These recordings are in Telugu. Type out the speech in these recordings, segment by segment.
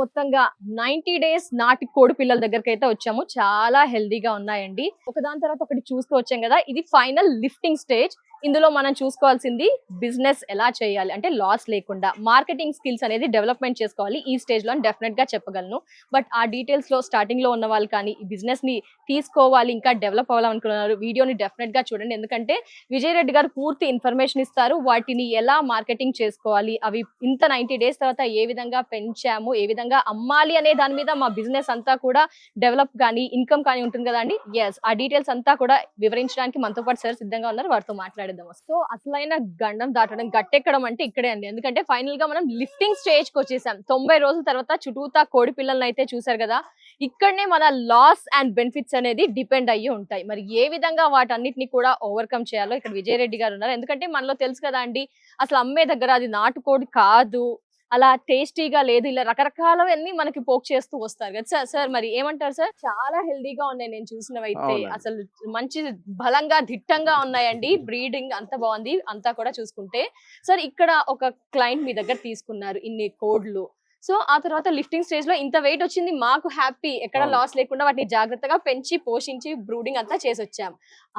మొత్తంగా 90 డేస్ నాటి కోడి పిల్లల దగ్గరకైతే వచ్చాము. చాలా హెల్దీగా ఉన్నాయండి. ఒకదాని తర్వాత ఒకటి చూస్తూ వచ్చాం కదా, ఇది ఫైనల్ లిఫ్టింగ్ స్టేజ్. ఇందులో మనం చూసుకోవాల్సింది బిజినెస్ ఎలా చేయాలి అంటే లాస్ లేకుండా మార్కెటింగ్ స్కిల్స్ అనేది డెవలప్మెంట్ చేసుకోవాలి ఈ స్టేజ్ లో డెఫినెట్ గా చెప్పగలను. బట్ ఆ డీటెయిల్స్ లో స్టార్టింగ్ లో ఉన్న వాళ్ళు కానీ ఈ బిజినెస్ ని తీసుకోవాలి ఇంకా డెవలప్ అవ్వాలనుకున్నారు వీడియోని డెఫినెట్ గా చూడండి. ఎందుకంటే విజయ్ రెడ్డి గారు పూర్తి ఇన్ఫర్మేషన్ ఇస్తారు. వాటిని ఎలా మార్కెటింగ్ చేసుకోవాలి, అవి ఇంత 90 డేస్ తర్వాత ఏ విధంగా పెంచాము, ఏ విధంగా అమ్మాలి అనే దాని మీద మా బిజినెస్ అంతా కూడా డెవలప్ కానీ ఇన్కమ్ కానీ ఉంటుంది కదా అండి. ఎస్, ఆ డీటెయిల్స్ అంతా కూడా వివరించడానికి మనతో పాటు సార్ సిద్ధంగా ఉన్నారు. వారితో మాట్లాడేద్దాం. సో అసలైన గండం దాటడం గట్టెక్కడం అంటే ఇక్కడే అండి. ఎందుకంటే ఫైనల్ గా మనం లిఫ్టింగ్ స్టేజ్ కి వచ్చేసాం. 90 రోజుల తర్వాత చుట్టూతా కోడి పిల్లల్ని అయితే చూసారు కదా. ఇక్కడనే మన లాస్ అండ్ బెనిఫిట్స్ అనేది డిపెండ్ అయ్యి ఉంటాయి. మరి ఏ విధంగా వాటన్నిటిని కూడా ఓవర్కమ్ చేయాలో ఇక్కడ విజయ్ రెడ్డి గారు ఉన్నారు. ఎందుకంటే మనలో తెలుసు కదా అండి, అసలు అమ్మే దగ్గర అది నాటుకోడి కాదు, అలా టేస్టీగా లేదు, ఇలా రకరకాలవన్నీ మనకి పోక్ చేస్తూ వస్తారు కదా సార్. సార్ మరి ఏమంటారు సార్? చాలా హెల్దీగా ఉన్నాయి నేను చూసినవైతే. అసలు మంచి బలంగా దిట్టంగా ఉన్నాయండి. బ్రీడింగ్ అంత బాగుంది అంతా కూడా చూసుకుంటే. సార్ ఇక్కడ ఒక క్లయింట్ మీ దగ్గర తీసుకున్నారు ఇన్ని కోడ్లు. సో ఆ తర్వాత లిఫ్టింగ్ స్టేజ్ లో ఇంత వెయిట్ వచ్చింది, మాకు హ్యాపీ, ఎక్కడ లాస్ లేకుండా వాటిని జాగ్రత్తగా పెంచి పోషించి బ్రూడింగ్ అంతా చేసి వచ్చాం.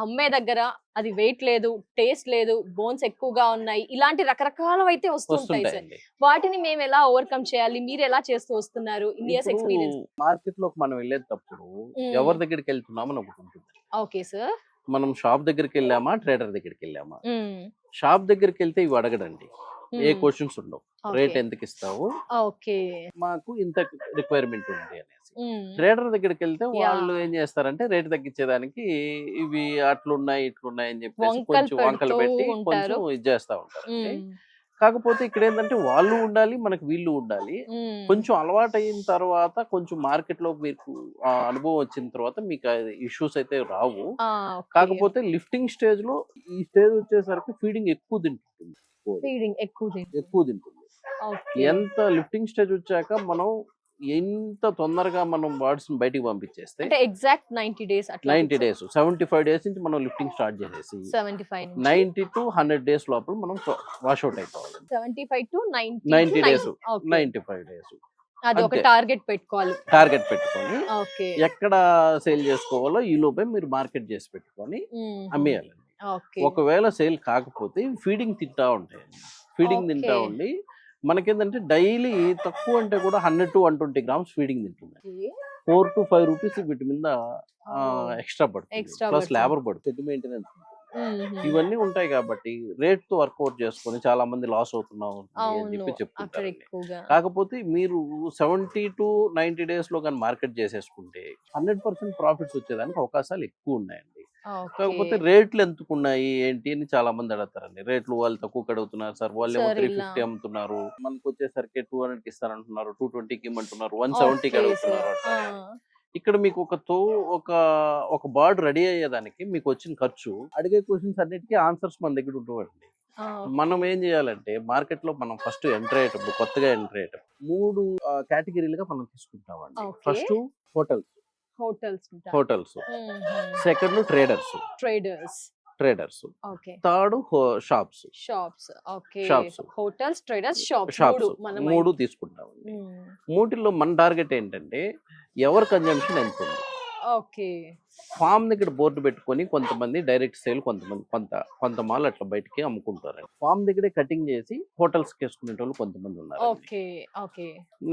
అమ్మే దగ్గర అది వెయిట్ లేదు, టేస్ట్ లేదు, బోన్స్ ఎక్కువగా ఉన్నాయి, ఇలాంటి రకరకాలు అయితే వస్తుంటాయి సార్. వాటిని మేము ఎలా ఓవర్కమ్ చేయాలి, మీరు ఎలా చేస్తూ వస్తున్నారు? ఇండియాస్ ఎక్స్పీరియన్స్ మార్కెట్ లోకి మనం వెళ్ళేటప్పుడు ఎవరి దగ్గరికి వెళ్తున్నామని ఒకటి ఉంటుంది. Okay sir. మనం షాప్ దగ్గరికి వెళ్ళామా, ట్రేడర్ దగ్గరికి వెళ్ళామా? షాప్ దగ్గరికి వెళ్తే ఇవి అడగడండి, ఏ క్వశ్చన్స్ ఉండవు. రేట్ ఎందుకు ఇస్తావు, మాకు ఇంత రిక్వైర్మెంట్ ఉంది అనేసి. ట్రేడర్ దగ్గరికి వెళ్తే వాళ్ళు ఏం చేస్తారంటే రేట్ తగ్గించేదానికి ఇవి అట్లున్నాయి ఇట్లున్నాయి అని చెప్పేసి కొంచెం వంకలు పెట్టి కొంచెం ఇది చేస్తా ఉంటారు. కాకపోతే ఇక్కడ ఏంటంటే వాళ్ళు ఉండాలి, మనకు వీళ్ళు ఉండాలి. కొంచెం అలవాటు అయిన తర్వాత కొంచెం మార్కెట్ లో మీకు అనుభవం వచ్చిన తర్వాత మీకు ఇష్యూస్ అయితే రావు. కాకపోతే లిఫ్టింగ్ స్టేజ్ లో ఈ స్టేజ్ వచ్చేసరికి ఫీడింగ్ ఎక్కువ తింటుంది. ఎక్కువ తింటుంది. ఎంత లిఫ్టింగ్ స్టేజ్ వచ్చాక మనం ఎంత తొందరగా మనం బర్డ్స్ బయటికి పంపించేస్తే ఎగ్జాక్ట్ 90 డేస్ 75 డేస్ నుంచి మనం లిఫ్టింగ్ స్టార్ట్ చేసేసి 90 to 100 డేస్ లోపల మనం వాష్అవుట్ అయిపోవాలి. 75 to 90 డేస్ 95 డేస్ అది ఒక టార్గెట్ పెట్టుకోవాలి. టార్గెట్ పెట్టుకొని ఎక్కడ సేల్ చేసుకోవాలో ఈ లోపే మీరు మార్కెట్ చేసి పెట్టుకొని అమ్మేయాలండి. ఒకవేళ సేల్ కాకపోతే ఫీడింగ్ తింటా ఉంటాయి. ఫీడింగ్ తింటా ఉండి మనకేంటంటే డైలీ తక్కువ అంటే కూడా 100 to 120 grams ఫీడింగ్ తింటుంది. 4 to 5 రూపీస్ వీటి మీద ఎక్స్ట్రా పడుతుంది, ప్లస్ లేబర్ పడుతుంది, మెయింటెనెన్స్ ఇవన్నీ ఉంటాయి. కాబట్టి రేట్ తో వర్కౌట్ చేసుకొని చాలా మంది లాస్ అవుతున్నాం అని చెప్పి చెప్తుంటారు. కాకపోతే మీరు 70 to 90 డేస్ లో కానీ మార్కెట్ చేసేసుకుంటే 100% ప్రాఫిట్స్ వచ్చేదానికి అవకాశాలు ఎక్కువ ఉన్నాయండి. కాకపోతే రేట్లు ఎంతుకున్నాయి ఏంటి అని చాలా మంది అడుగుతారండి. రేట్లు వాళ్ళు తక్కువ అడుగుతున్నారు సార్, వాళ్ళు 350 అమ్ముతున్నారు, మనకు వచ్చేసరికి 200కి ఇస్తారంటున్నారు, 220కి ఇమ్మంటున్నారు, 170కి అడుగుతున్నారు. ఇక్కడ మీకు ఒక బర్డ్ రెడీ అయ్యేదానికి మీకు వచ్చిన ఖర్చు, అడిగే క్వశ్చన్స్ అన్నిటికీ ఆన్సర్స్ మన దగ్గర ఉండవండి. మనం ఏం చేయాలంటే మార్కెట్ లో మనం ఫస్ట్ ఎంటర్ అయ్యేటప్పుడు, కొత్తగా ఎంటర్ అయ్యేటప్పుడు 3 కేటగిరీలుగా మనం తీసుకుంటామండి. First hotels, second traders, third shops. Hotels, traders, shops 3 తీసుకుంటాం. 3లో మన టార్గెట్ ఏంటంటే ఎవరి కన్జంప్షన్ ఎంత ఉంది. ఫామ్ దగ్గర బోర్డు పెట్టుకొని కొంతమంది డైరెక్ట్ సేల్, కొంత మాల్ అట్లా బయటికి అమ్ముకుంటారు. ఫామ్ దగ్గరే కటింగ్ చేసి హోటల్స్ కి వేసుకునే వాళ్ళు కొంతమంది ఉన్నారు.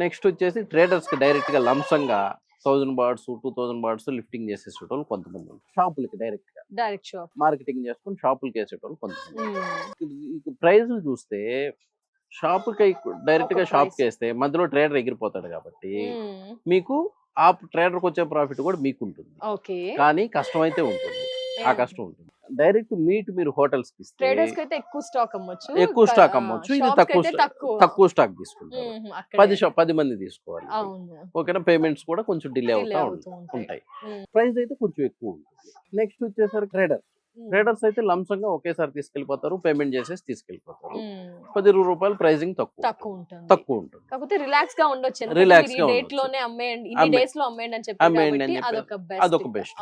నెక్స్ట్ వచ్చేసి ట్రేడర్స్ కి డైరెక్ట్ గా లంసంగా 1000 బర్డ్స్ 2000 బర్డ్స్ లిఫ్టింగ్ చేసేటోళ్ళు కొంతమంది ఉన్నారు. షాపులకి డైరెక్ట్ షాప్ మార్కెటింగ్ చేసుకుని షాపులకి వేసేటోళ్ళు కొంతమంది. ప్రైజ్లు చూస్తే షాపుకి డైరెక్ట్ గా షాప్ కి వేస్తే మధ్యలో ట్రేడర్ ఎగిరిపోతాడు. కాబట్టి మీకు ఆ ట్రేడర్కి వచ్చే ప్రాఫిట్ కూడా మీకు ఉంటుంది, కానీ కష్టం అయితే ఉంటుంది. ఆ కష్టం ఉంటుంది. డైరెక్ట్ మీట్ మీరు హోటల్స్ కి ట్రేడర్స్ కి అయితే ఎక్కువ స్టాక్ అమ్మొచ్చు, ఇది తక్కువ స్టాక్ తీసుకుంటారు. 10 మంది తీసుకోవాలి. ఓకేనా, పేమెంట్స్ కూడా కొంచెం డిలే అవుతా ఉంటాయి. ప్రైస్ అయితే కొంచెం ఎక్కువ ఉంటుంది. నెక్స్ట్ వచ్చేసరికి ట్రేడర్స్ అయితే లంసంగా ఒకేసారి తీసుకెళ్లిపోతారు, పేమెంట్ చేసేసి తీసుకెళ్లిపోతారు. 10-20 రూపాయలు ప్రైజింగ్ తక్కువ ఉంటుంది. కాకపోతే రిలాక్స్ గా ఉండొచ్చు, అదొక బెస్ట్.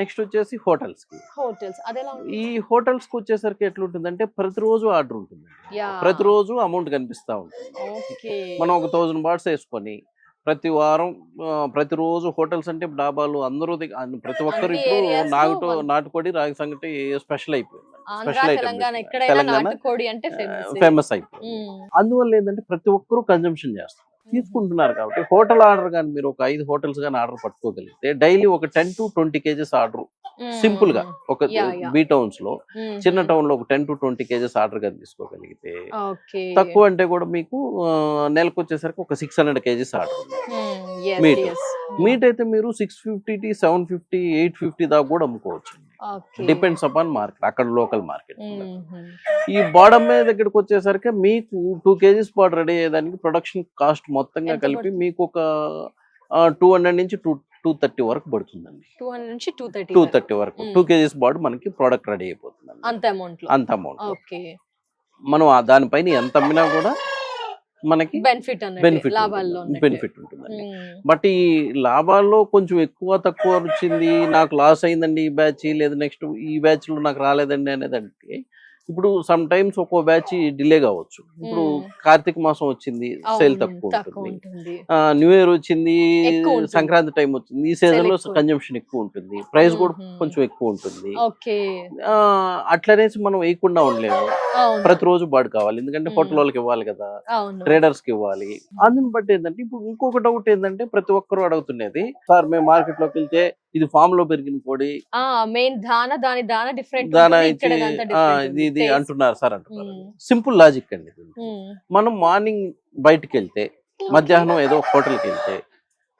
నెక్స్ట్ వచ్చేసి హోటల్స్ కి. ఈ హోటల్స్ కి వచ్చేసరికి ఎట్లుంటుందంటే ప్రతిరోజు ఆర్డర్ ఉంటుంది, ప్రతిరోజు అమౌంట్ కనిపిస్తా ఉంటుంది. మనం ఒక 1000 బర్డ్స్ వేసుకొని ప్రతి వారం ప్రతిరోజు హోటల్స్ అంటే డాబాలు అందరూ ప్రతి ఒక్కరు అన్ని ఇప్పుడు areas లో నాటుకోడి రాగి సంగటి స్పెషల్ అయిపోయింది. ఆంధ్ర స్పెషల్ తెలంగాణ ఐటమ్ ఎక్కడైనా నాటుకోడి అంటే ఫేమస్ అయిపోయింది. అందువల్ల ఏంటంటే ప్రతి ఒక్కరూ కన్జంప్షన్ చేస్తారు, తీసుకుంటున్నారు. కాబట్టి హోటల్ ఆర్డర్ కానీ మీరు ఒక 5 హోటల్స్ కానీ ఆర్డర్ పట్టుకోగలిగితే డైలీ ఒక 10 to 20 kgs ఆర్డర్ సింపుల్ గా ఒక బీ టౌన్స్ లో, చిన్న టౌన్ లో ఒక 10 to 20 kgs ఆర్డర్ కానీ తీసుకోగలిగితే, తక్కువ అంటే కూడా మీకు నెలకు వచ్చేసరికి ఒక 600 kgs ఆర్డర్. మీట్ అయితే మీరు 650, 750, 850 దాకా కూడా అమ్ముకోవచ్చు. డిపెండ్స్ అపాన్ మార్కెట్, అక్కడ లోకల్ మార్కెట్. ఈ బాడమ్ మీద దగ్గరకు వచ్చేసరికి మీకు 2 kgs బాడ్ రెడీ అయ్యేదానికి ప్రొడక్షన్ కాస్ట్ మొత్తంగా కలిపి మీకు ఒక 200 నుంచి 230 వరకు పడుతుందండి. 230 వరకు 2 kgs బాడ్ మనకి ప్రోడక్ట్ రెడీ అయిపోతుంది. అంత అమౌంట్ మనం దానిపైన ఎంత అమ్మినా కూడా మనకి బెనిఫిట్ ఉంటుందండి. బట్ ఈ లాభాల్లో కొంచెం ఎక్కువ తక్కువ వచ్చింది, నాకు లాస్ అయిందండి ఈ బ్యాచ్, లేదు నెక్స్ట్ ఈ బ్యాచ్ లో నాకు రాలేదండి అనేది అంటే, ఇప్పుడు సమ్ టైమ్స్ ఒక్కో బ్యాచ్ డిలే కావచ్చు. ఇప్పుడు కార్తీక మాసం వచ్చింది, సేల్ తక్కువ ఉంటుంది. న్యూ ఇయర్ వచ్చింది, సంక్రాంతి టైం వచ్చింది, ఈ సీజన్ లో కన్జంప్షన్ ఎక్కువ ఉంటుంది, ప్రైస్ కూడా కొంచెం ఎక్కువ ఉంటుంది. అట్లనేసి మనం వేయకుండా ఉండలేము, ప్రతిరోజు బాడు కావాలి, ఎందుకంటే హోటల్ వాళ్ళకి ఇవ్వాలి కదా, ట్రేడర్స్ కి ఇవ్వాలి. అందుని బట్టి ఏంటంటే ఇప్పుడు ఇంకొక డౌట్ ఏంటంటే ప్రతి ఒక్కరు అడుగుతున్నది, సార్ మేము మార్కెట్ లోకి వెళ్తే ఇది ఫామ్ లో పెరిగిన కోడి, ఇది అంటున్నారు సార్ అంటున్నారు. సింపుల్ లాజిక్ అండి. మనం మార్నింగ్ బయటకు వెళ్తే, మధ్యాహ్నం ఏదో హోటల్కి వెళ్తే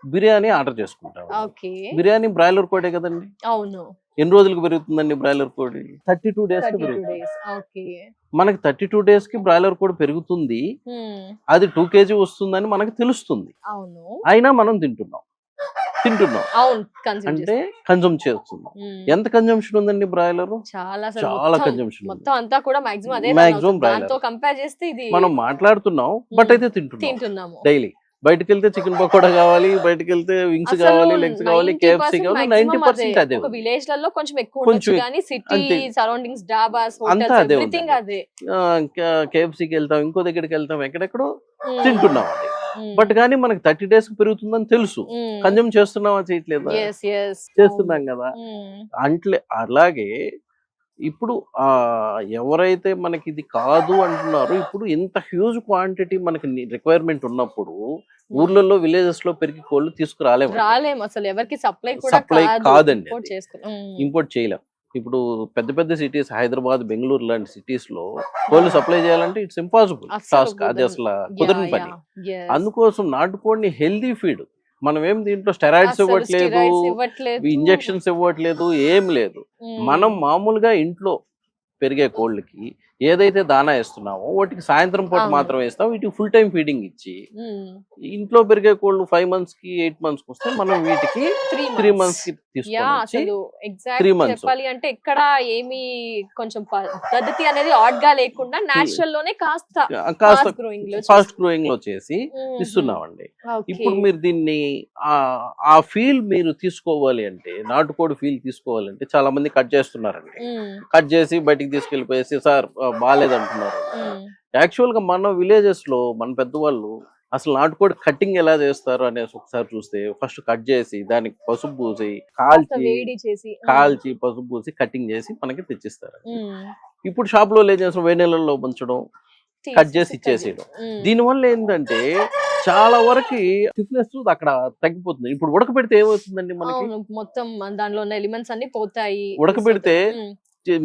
బిర్యానీ ఆర్డర్ చేసుకుంటాం. బిర్యానీ బ్రాయిలర్ కోడే కదండి. ఎన్ని రోజులకు పెరుగుతుందండి బ్రాయిలర్ కోడి? 32 days కి పెరుగుతుంది. మనకి 32 days కి బ్రాయిలర్ కోడి పెరుగుతుంది, అది 2 kg వస్తుందని మనకు తెలుస్తుంది. అయినా మనం తింటున్నాం అంటే కన్జ్యూమ్ చేస్తున్నాం. ఎంత కన్జంప్షన్ ఉందండి బ్రాయిలర్? చాలా కన్జంప్షన్. మాక్సిమం బ్రాయిలర్ మనం మాట్లాడుతున్నాం, బట్ అయితే తింటున్నాం డైలీ. బయటకు వెళ్తే చికెన్ పకోడా కావాలి, బయటకు వెళ్తే వింగ్స్ కావాలి, లెగ్స్ కావాలి, KFC కావాలి. 90% అదే. విలేజ్ లలో కొంచెం ఎక్కువ అంతా అదే. KFCకి వెళ్తాం, ఇంకో దగ్గరికి వెళ్తాం, ఎక్కడెక్కడో తింటున్నాం అది. బట్ కానీ మనకి 30 days కి పెరుగుతుందని తెలుసు, కన్జ్యూమ్ చేస్తున్నావా చేయట్లేదా? చేస్తున్నాం కదా. అంటే అలాగే ఇప్పుడు ఎవరైతే మనకి ఇది కాదు అంటున్నారో, ఇప్పుడు ఇంత హ్యూజ్ క్వాంటిటీ మనకి రిక్వైర్మెంట్ ఉన్నప్పుడు ఊర్లలో విలేజెస్ లో పెరిగి కోళ్ళు తీసుకురాలేము. అసలు ఎవరికి సప్లై కాదండి, ఇంపోర్ట్ చేయలేం. ఇప్పుడు పెద్ద పెద్ద సిటీస్, హైదరాబాద్, బెంగళూరు లాంటి సిటీస్ లో కోళ్ళు సప్లై చేయాలంటే ఇట్స్ ఇంపాసిబుల్ టాస్క్, అది అసలు కుదరని పని. అందుకోసం నాటుకోడిని హెల్దీ ఫీడ్, మనం ఏం దీంట్లో స్టెరాయిడ్స్ ఇవ్వట్లేదు, ఇంజెక్షన్స్ ఇవ్వట్లేదు, ఏం లేదు. మనం మామూలుగా ఇంట్లో పెరిగే కోళ్ళకి ఏదైతే దానా వేస్తున్నామో వాటికి సాయంత్రం పూట మాత్రం వేస్తాం, వీటికి ఫుల్ టైం ఫీడింగ్ ఇచ్చి, ఇంట్లో పెరిగే కోళ్ళు 5 months కి 8 months కి వస్తే మనం వీటికి 3 months కి తీసుకొని 3 months అంటే ఇక్కడ ఏమి కొంచెం పద్ధతి అనేది ఆడ్ గా లేకుండా నేచురల్ లోనే కాస్త ఫాస్ట్ గ్రోయింగ్ లో చేసి ఇస్తున్నామండి. ఇప్పుడు మీరు దీన్ని ఆ ఫీల్ మీరు తీసుకోవాలి అంటే, నాటుకోడి ఫీల్ తీసుకోవాలంటే చాలా మంది కట్ చేస్తున్నారండి, కట్ చేసి బయటికి తీసుకెళ్లిపోయేసి సార్ బాగాలేదు అంటున్నారు. యాక్చువల్ గా మన విలేజెస్ లో మన పెద్దవాళ్ళు అసలు నాటుకోడి కటింగ్ ఎలా చేస్తారు అనేసి ఒకసారి చూస్తే, ఫస్ట్ కట్ చేసి దానికి పసుపు పూసి కాల్చి పసుపు పూసి కటింగ్ చేసి మనకి తెచ్చిస్తారు. ఇప్పుడు షాప్ లో ఏం చేస్తారు, వేడి నీళ్ళలో ముంచడం, కట్ చేసి ఇచ్చేసేయడం. దీనివల్ల ఏంటంటే చాలా వరకు స్టిఫ్నెస్ అక్కడ తగ్గిపోతుంది. ఇప్పుడు ఉడకబెడితే ఏమవుతుందండి, మనకి మొత్తం దానిలో ఉన్న ఎలిమెంట్స్ అన్ని పోతాయి. ఉడకబెడితే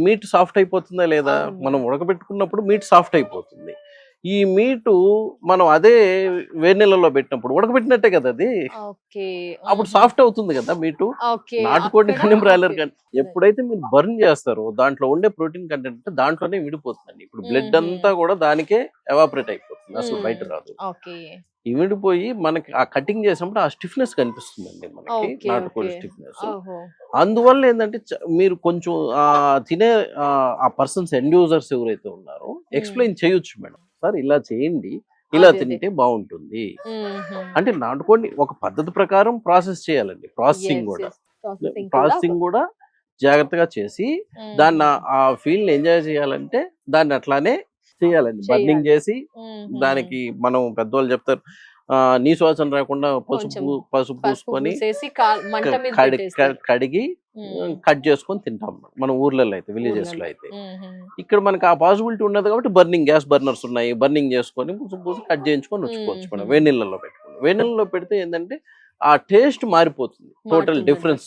మీట్ సాఫ్ట్ అయిపోతుందా లేదా? మనం ఉడకబెట్టుకున్నప్పుడు మీట్ సాఫ్ట్ అయిపోతుంది. ఈ మీటు మనం అదే వేడి నీళ్ళలో పెట్టినప్పుడు ఉడకబెట్టినట్టే కదా అది, అప్పుడు సాఫ్ట్ అవుతుంది కదా మీటు. నాటుకోడి కానీ బ్రాయిలర్ కానీ ఎప్పుడైతే మీరు బర్న్ చేస్తారో దాంట్లో ఉండే ప్రోటీన్ కంటెంట్ దాంట్లోనే విడిపోతుందండి. ఇప్పుడు బ్లడ్ అంతా కూడా దానికే ఎవాపరేట్ అయిపోతుంది, అసలు బయట రాదు. ఇమిడిపోయి మనకి ఆ కటింగ్ చేసినప్పుడు ఆ స్టిఫ్నెస్ కనిపిస్తుందండి మనకి, నాటుకోడి స్టిఫ్నెస్. అందువల్ల ఏంటంటే మీరు కొంచెం తినే ఆ పర్సన్స్ ఎండ్ యూజర్స్ ఎవరైతే ఉన్నారో ఎక్స్ప్లెయిన్ చేయొచ్చు, మేడం సార్ ఇలా చేయండి, ఇలా తింటే బాగుంటుంది అంటే. నాటుకోడి ఒక పద్ధతి ప్రకారం ప్రాసెస్ చేయాలండి, ప్రాసెసింగ్ కూడా జాగ్రత్తగా చేసి దాన్ని ఆ ఫీల్ ఎంజాయ్ చేయాలంటే దాన్ని అట్లానే చేయాలండి. బర్నింగ్ చేసి దానికి మనం పెద్దవాళ్ళు చెప్తారు నీశ్వాసన రాకుండా కొంచెం పసుపు పసుపు పూసుకొని పూసేసి మంట మీద పెట్టేస్తారు. కడిగి మ్మ్. కట్ చేసుకొని తింటాం మన ఊర్లలో అయితే, విలేజెస్ లో ఊర్లలో. అయితే. మ్మ్. ఇక్కడ మనకి ఆ పాసిబిలిటీ ఉండదు కాబట్టి బర్నింగ్ గ్యాస్ బర్నర్స్ ఉన్నాయి, బర్నింగ్ చేసుకొని పూసి కట్ చేయించుకొని వచ్చుకోవచ్చు మనం. వేడి నీళ్ళలో పెట్టుకుని, వేడి నీళ్ళలో పెడితే ఏంటంటే ఆ టేస్ట్ మారిపోతుంది, టోటల్ మారుతుంది. డిఫరెన్స్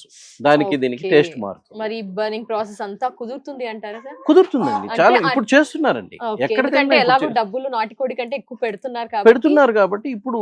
దానికి దీనికి Okay. టేస్ట్ మారుతుంది. మరి బర్నింగ్ ప్రాసెస్ అంతా కుదురుతుంది అంటారా సార్? కుదురుతుందండి, అంటే చాలా ఇప్పుడు చేస్తున్నారండి. Okay. ఎందుకంటే ఎక్కడికైనా ఎలాగో ఇప్పుడు డబ్బులు నాటికోడి కంటే ఎక్కువ పెడుతున్నారు కాబట్టి పెడుతున్నారు కాబట్టి ఇప్పుడు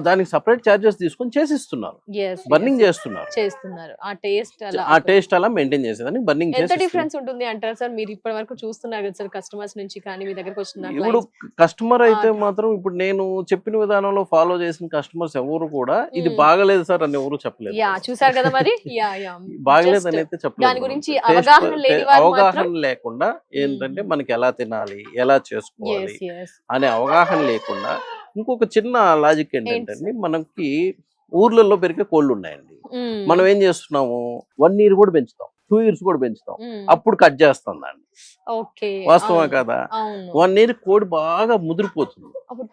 దానికి సపరేట్ చార్జెస్ తీసుకొని చేసిస్తున్నారు, Yes, బర్నింగ్ yes. చేస్తున్నారు. చేస్తున్నారు. ఆ టేస్ట్ అలా ఆ టేస్ట్ అలా మెయింటైన్ చేసేదాన్ని బర్నింగ్ ఎంత చేసి. డిఫరెన్స్ ఉంటుంది అంటారు సార్? మీరు ఇప్పటి వరకు చూస్తున్నారు కదా సార్, కస్టమర్స్ నుంచి కానీ మీ దగ్గరకు వచ్చిన ఇప్పుడు కస్టమర్ అయితే మాత్రం ఇప్పుడు నేను చెప్పిన విధానంలో ఫాలో చేసిన కస్టమర్స్ ఎవరు కూడా ఇది బాగలేదు సార్ అని ఎవరు చెప్పలేదు. యా చూసారు కదా మరి. యా యా బాగలేదు అని అయితే చెప్పలేదు. దాని గురించి అవగాహన లేని వారు అవగాహన లేకుండా ఏంటంటే మనకి ఎలా తినాలి, ఎలా చేసుకోవాలి అనే అవగాహన లేకుండా ఇంకొక చిన్న లాజిక్ ఏంటంటే మనకి ఊర్లలో పెరిగే కోళ్ళు ఉన్నాయండి. మనం ఏం చేస్తున్నాము, 1 year కూడా పెంచుతాం, 2 years కూడా పెంచుతాం, అప్పుడు కట్ చేస్తాం దాన్ని. ఓకే, వాస్తవా కదా? అవును. 1 year కోడి బాగా ముదిరిపోతుంది, అప్పుడు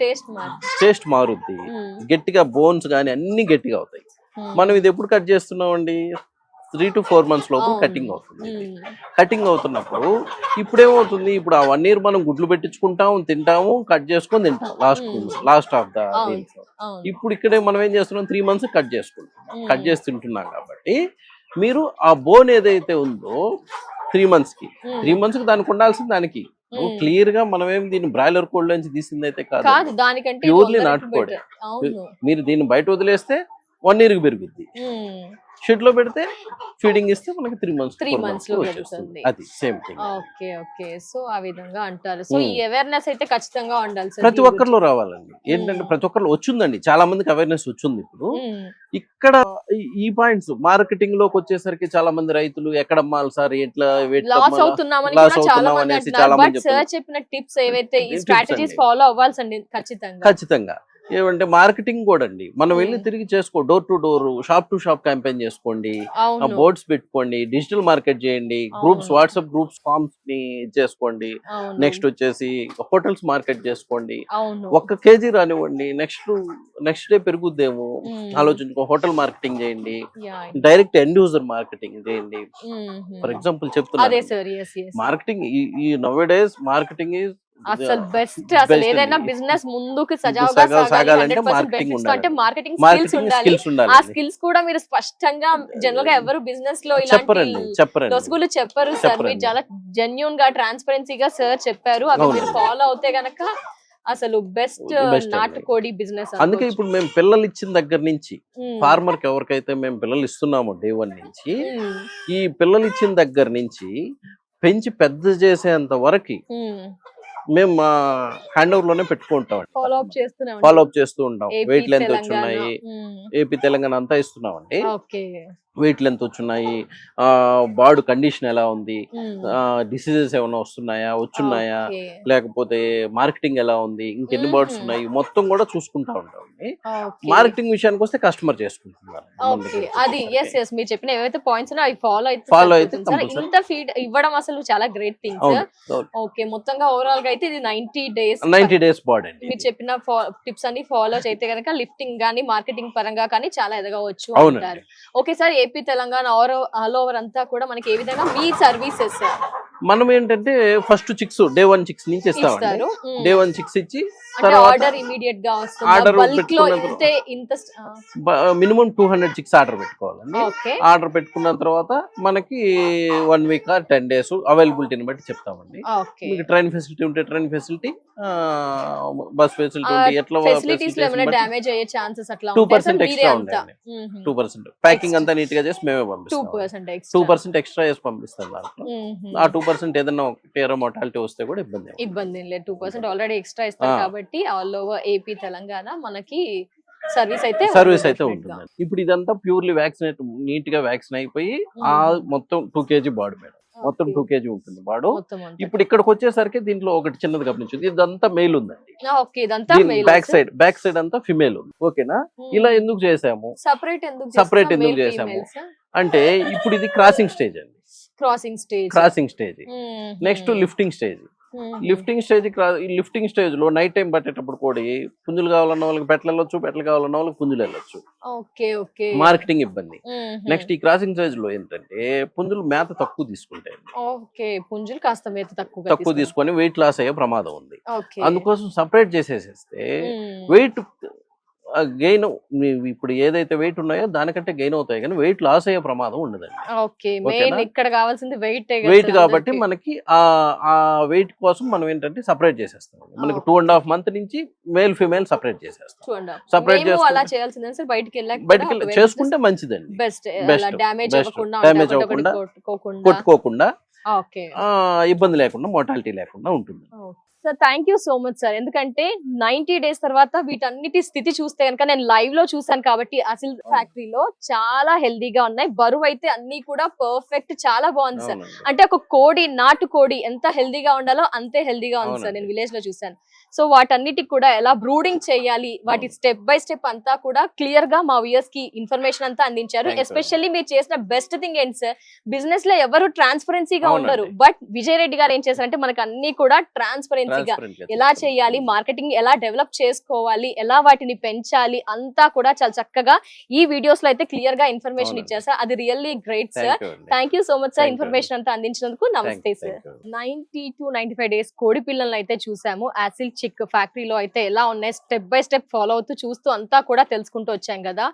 టేస్ట్ మారుద్ది, గట్టిగా బోన్స్ గానీ అన్ని గట్టిగా అవుతాయి. మనం ఇది ఎప్పుడు కట్ చేస్తున్నామండి, 3 to 4 months లోపు కటింగ్ అవుతుంది. కటింగ్ అవుతున్నప్పుడు ఇప్పుడు ఏమవుతుంది, ఇప్పుడు ఆ 1 year మనం గుడ్లు పెట్టించుకుంటాం, తింటాము, కట్ చేసుకొని తింటాం లాస్ట్ ఆఫ్ ద. ఇప్పుడు ఇక్కడే మనం ఏం చేస్తున్నాం, 3 months కట్ చేసుకుంటాం, కట్ చేసి తింటున్నాం. కాబట్టి మీరు ఆ బోన్ ఏదైతే ఉందో 3 months కి దానికి ఉండాల్సింది దానికి క్లియర్ గా మనం ఏం దీన్ని బ్రాయిలర్ కోల్డ్ నుంచి తీసింది అయితే కాదు, దానికంటే ప్యూర్లీ నాటుకోడి. మీరు దీన్ని బయట వదిలేస్తే 1 year కి పెరుగుద్ది, షెడ్ లో పెడితే ఫీడింగ్ ఇస్తే మనకి 3 months లో వచ్చేస్తుంది. అది same thing. Okay okay, so ఆ విధంగా అంటారు. సో ఈ అవేర్నెస్ అయితే ఖచ్చితంగా ఉండాలి సార్, ప్రతి ఒక్కరిలో రావాలండి. ఏంటంటే ప్రతి ఒక్కరిలో వచ్చిందండి, చాలా మందికి అవేర్నెస్ వచ్చింది. ఇప్పుడు ఇక్కడ ఈ పాయింట్స్ మార్కెటింగ్ లోకి వచ్చేసరికి చాలా మంది రైతులు ఎక్కడ అమ్మాలి సార్, ఎట్లా లాస్ అవుతున్నామని చాలా మంది అంటున్నారు. బట్ సార్ చెప్పిన టిప్స్ ఏవైతే ఈ స్ట్రాటజీస్ ఫాలో అవ్వాల్సింది ఖచ్చితంగా. ఏమంటే మార్కెటింగ్ కూడా అండి, మనం వెళ్ళి తిరిగి చేసుకో, door to door, shop to shop campaign చేసుకోండి, బోర్డ్స్ పెట్టుకోండి, డిజిటల్ మార్కెట్ చేయండి, గ్రూప్స్, వాట్సాప్ గ్రూప్స్, ఫార్మ్స్ ని చేసుకోండి. నెక్స్ట్ వచ్చేసి హోటల్స్ మార్కెట్ చేసుకోండి. 1 kg రానివ్వండి, నెక్స్ట్ డే పెరుగుద్దేమో ఆలోచించుకో, హోటల్ మార్కెటింగ్ చేయండి, డైరెక్ట్ ఎండ్ యూజర్ మార్కెటింగ్ చేయండి. ఫర్ ఎగ్జాంపుల్ చెప్తున్నా, మార్కెటింగ్ ఈ నవ్ డేస్ మార్కెటింగ్ ఈజ్ అసలు బెస్ట్. అసలు ఏదైనా బిజినెస్ ముందుకు సజావుగా సాగాలంటే మార్కెటింగ్ స్కిల్స్ ఉండాలి. ఆ స్కిల్స్ కూడా మీరు స్పష్టంగా జనరల్ గా ఎవరు బిజినెస్ లో ఇలాంటి లొసుగులు చెప్పరు సార్. మీరు చాలా జెన్యూన్ గా ట్రాన్స్పరెన్సీగా సార్ చెప్పారు. అవి మీరు ఫాలో అవుతే గనక అసలు బెస్ట్ నాటుకోడి బిజినెస్. అందుకే ఇప్పుడు మేము పిల్లలు ఇచ్చిన దగ్గర నుంచి ఫార్మర్ కి ఎవరికైతే మేము పిల్లలు ఇస్తున్నామో day 1 నుంచి, ఈ పిల్లలు ఇచ్చిన దగ్గర నుంచి పెంచి పెద్ద చేసేంత వరకు మేము మా హ్యాండ్ ఓవర్ లోనే పెట్టుకుంటాం, ఫాలో అప్ చేస్తూ ఉంటాం. వెయిట్ లెంత్ వచ్చున్నాయి, ఏపీ తెలంగాణ అంతా ఇస్తున్నామండి. వెయిట్ లెంత్ వచ్చున్నాయి, బాడీ కండిషన్ ఎలా ఉంది, డిసీజెస్ ఏమైనా వచ్చున్నాయా, లేకపోతే మార్కెటింగ్ ఎలా ఉంది, ఇంకెన్ని బర్డ్స్ ఉన్నాయి, మొత్తం కూడా చూసుకుంటా ఉంటాం. మార్కెటింగ్ విషయానికి వస్తే కస్టమర్ చేసుకుంటున్నారు. అది మీరు చెప్పిన ఏవైతే పాయింట్స్ అవి ఫాలో అయితే ఇంత ఫీడ్ ఇవ్వడం అసలు చాలా గ్రేట్ థింగ్. ఓకే, మొత్తంగా ఓవరాల్ గా అయితే ఇది 90 days బాడీ. మీరు చెప్పిన టిప్స్ అన్ని ఫాలో అయితే కనుక లిఫ్టింగ్ గానీ మార్కెటింగ్ పరంగా కానీ చాలా ఎదగవచ్చు అంటారు. Okay sir, AP Telangana all over అంతా కూడా మనకి ఏ విధంగా మీ సర్వీసెస్? మనం ఏంటంటే ఫస్ట్ చిక్స్ day 1 చిక్స్ నుంచి ఇస్తామండి. day 1 చిక్స్ ఇచ్చి ఆర్డర్ ఇమీడియట్ గా వస్తుంది. బల్క్ లో ఇంత మినిమం 200 చిక్స్ ఆర్డర్ పెట్టుకోవాలండి. ఆర్డర్ పెట్టుకున్న తర్వాత మనకి 1 week or 10 days అవైలబిలిటీని బట్టి చెప్తామండి. మీకు ట్రైన్ ఫెసిలిటీ ఉంటే ట్రైన్ ఫెసిలిటీ, బస్ ఫెసిలిటీ ఉంటే ఎట్లా డ్యామేజ్ అయ్యే ఛాన్సెస్ అట్లా 2% ఎక్స్ట్రా ఉంటాయండి. 2% ప్యాకింగ్ అంతా నీట్ గా చేసి మేమే పంపిస్తాం. 2% ఎక్స్ట్రా చేసి పంపిస్తాం. దాంట్లో ఆ 2% ఏదైనా టేరో మోర్టాలిటీ వస్తే కూడా ఇబ్బంది లేదు. 2% ఆల్రెడీ ఎక్స్ట్రా ఇస్తారు కాబట్టి ఆల్ ఓవర్ ఏపీ తెలంగాణ మనకి సర్వీస్ అయితే ఉంటుంది. ఇప్పుడు ఇదంతా ప్యూర్లీ వ్యాక్సినేట్, నీట్ గా వ్యాక్సిన్ అయిపోయి ఆ మొత్తం 2 kg బాడీ మేడం, మొత్తం 2 kg ఉంటుంది బాడు. ఇప్పుడు ఇక్కడికి వచ్చేసరికి దీంట్లో ఒకటి చిన్నది గమనించింది, ఇదంతా మెయిల్ ఉందండి. బ్యాక్ సైడ్ అంతా ఫిమేల్ ఉంది. ఓకేనా? ఇలా ఎందుకు చేసాము, సపరేట్ ఎందుకు చేసాము అంటే ఇప్పుడు ఇది క్రాసింగ్ స్టేజ్ అండి. Crossing stage next lifting stage. Lifting stage లో నైట్ టైం పట్టేటప్పుడు కూడా పుంజులు కావాలన్న వాళ్ళకి పెట్టలు కావాలన్న వాళ్ళకి పుంజులు వెళ్ళొచ్చు. మార్కెటింగ్ ఇబ్బంది. నెక్స్ట్ ఈ క్రాసింగ్ స్టేజ్ లో ఏంటంటే పుంజులు మేత తక్కువ తీసుకుంటాయి. పుంజులు కాస్త మేత తక్కువ తీసుకొని వెయిట్ లాస్ అయ్యే ప్రమాదం ఉంది. అందుకోసం సపరేట్ చేసేసేస్తే వెయిట్ గెయిన్ ఇప్పుడు ఏదైతే వెయిట్ ఉన్నాయో దానికంటే గెయిన్ అవుతాయి కానీ వెయిట్ లాస్ అయ్యే ప్రమాదం ఉండదండి. ఇక్కడ కావాల్సింది వెయిట్ కాబట్టి మనకి ఆ వెయిట్ కోసం మనం ఏంటంటే సపరేట్ చేసేస్తాం. మనకి 2.5 months నుంచి మేల్ ఫీమేల్ సపరేట్ చేసేస్తాం. సపరేట్ బయటికి చేసుకుంటే మంచిదండి. డ్యామేజ్ అవ్వకుండా కొట్టుకోకుండా ఇబ్బంది లేకుండా మోర్టాలిటీ లేకుండా ఉంటుంది. Sir thank you so much sir. ఎందుకంటే 90 days తర్వాత వీటన్నిటి స్థితి చూస్తే కనుక నేను లైవ్ లో చూసాను కాబట్టి అసిల్ ఫ్యాక్టరీలో చాలా హెల్దీగా ఉన్నాయి. బరువు అయితే అన్ని కూడా పర్ఫెక్ట్, చాలా బాగుంది సార్. అంటే ఒక కోడి, నాటు కోడి ఎంత హెల్దీగా ఉండాలో అంతే హెల్దీగా ఉంది సార్. నేను విలేజ్ లో చూసాను. సో వాటన్నిటికి కూడా ఎలా బ్రూడింగ్ చేయాలి, వాటి స్టెప్ బై స్టెప్ అంతా కూడా క్లియర్ గా మా వ్యూయర్స్ కి ఇన్ఫర్మేషన్ అంతా అందించారు. ఎస్పెషల్లీ మీరు చేసిన బెస్ట్ థింగ్ ఏంటి సార్, బిజినెస్ లో ఎవరు ట్రాన్స్పరెన్సీగా ఉండరు. బట్ విజయ్ రెడ్డి గారు ఏం చేశారంటే మనకు అన్ని కూడా ట్రాన్స్పరెన్సీగా ఎలా చేయాలి, మార్కెటింగ్ ఎలా డెవలప్ చేసుకోవాలి, ఎలా వాటిని పెంచాలి అంతా కూడా చాలా చక్కగా ఈ వీడియోస్ లో అయితే క్లియర్ గా ఇన్ఫర్మేషన్ ఇచ్చారు సార్. అది really great sir. Thank you so much sir information అంతా అందించినందుకు. నమస్తే సార్. 90 to 95 days కోడి పిల్లలను అయితే చూసాము. యాసిల్ చిక్ ఫ్యాక్టరీలో అయితే ఎలా ఉన్నాయి స్టెప్ బై స్టెప్ ఫాలో అవుతూ చూస్తూ అంతా కూడా తెలుసుకుంటూ వచ్చాం కదా.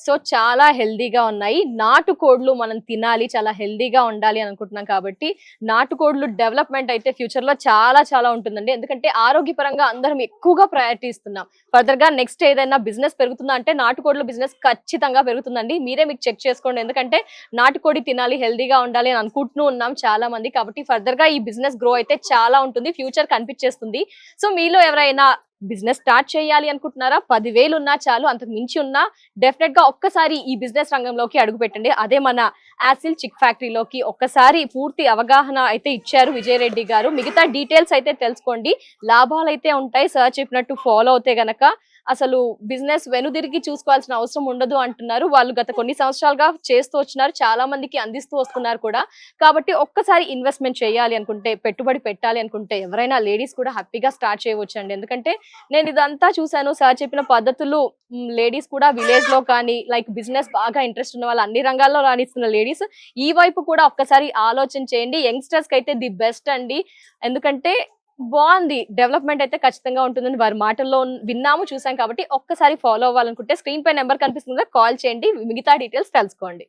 సో చాలా హెల్దీగా ఉన్నాయి. నాటుకోడ్లు మనం తినాలి, చాలా హెల్దీగా ఉండాలి అనుకుంటున్నాం కాబట్టి నాటుకోడ్లు డెవలప్మెంట్ అయితే ఫ్యూచర్ లో చాలా చాలా ఉంటుందండి. ఎందుకంటే ఆరోగ్యపరంగా అందరం ఎక్కువగా ప్రయారిటీ ఇస్తున్నాం. ఫర్దర్ గా నెక్స్ట్ ఏదైనా బిజినెస్ పెరుగుతుందా అంటే నాటుకోడ్ల బిజినెస్ ఖచ్చితంగా పెరుగుతుందండి. మీరే మీకు చెక్ చేసుకోండి. ఎందుకంటే నాటుకోడి తినాలి, హెల్దీగా ఉండాలి అని అనుకుంటూ ఉన్నాం చాలా మంది. కాబట్టి ఫర్దర్ గా ఈ బిజినెస్ గ్రో అయితే చాలా ఉంటుంది, ఫ్యూచర్ కనిపించేస్తుంది. సో మీలో ఎవరైనా బిజినెస్ స్టార్ట్ చేయాలి అనుకుంటున్నారా, 10,000 ఉన్నా చాలు, అంతకు మించి ఉన్నా డెఫినెట్ గా ఒక్కసారి ఈ బిజినెస్ రంగంలోకి అడుగు పెట్టండి. అదే మన యాసిల్ చిక్ ఫ్యాక్టరీలోకి ఒక్కసారి పూర్తి అవగాహన అయితే ఇచ్చారు విజయ్ రెడ్డి గారు. మిగతా డీటెయిల్స్ అయితే తెలుసుకోండి. లాభాలు అయితే ఉంటాయి సార్ చెప్పినట్టు ఫాలో అవుతే గనక. అసలు బిజినెస్ వెనుదిరిగి చూసుకోవాల్సిన అవసరం ఉండదు అంటున్నారు. వాళ్ళు గత కొన్ని సంవత్సరాలుగా చేస్తూ వచ్చినారు, చాలా మందికి అందిస్తూ వస్తున్నారు కూడా. కాబట్టి ఒక్కసారి ఇన్వెస్ట్మెంట్ చేయాలి అనుకుంటే, పెట్టుబడి పెట్టాలి అనుకుంటే ఎవరైనా లేడీస్ కూడా హ్యాపీగా స్టార్ట్ చేయవచ్చు అండి. ఎందుకంటే నేను ఇదంతా చూసాను, సార్ చెప్పిన పద్ధతులు లేడీస్ కూడా విలేజ్ లో కానీ లైక్ బిజినెస్ బాగా ఇంట్రెస్ట్ ఉన్న వాళ్ళు, అన్ని రంగాల్లో రాణిస్తున్న లేడీస్ ఈ వైపు కూడా ఒక్కసారి ఆలోచన చేయండి. యంగ్స్టర్స్ కి అయితే ది బెస్ట్ అండి. ఎందుకంటే బాగుంది, డెవలప్మెంట్ అయితే ఖచ్చితంగా ఉంటుందని వారి మాటల్లో విన్నాము, చూసాం. కాబట్టి ఒక్కసారి ఫాలో అవ్వాలనుకుంటే స్క్రీన్ పై నెంబర్ కనిపిస్తుంది, కాల్ చేయండి, మిగతా డీటెయిల్స్ తెలుసుకోండి.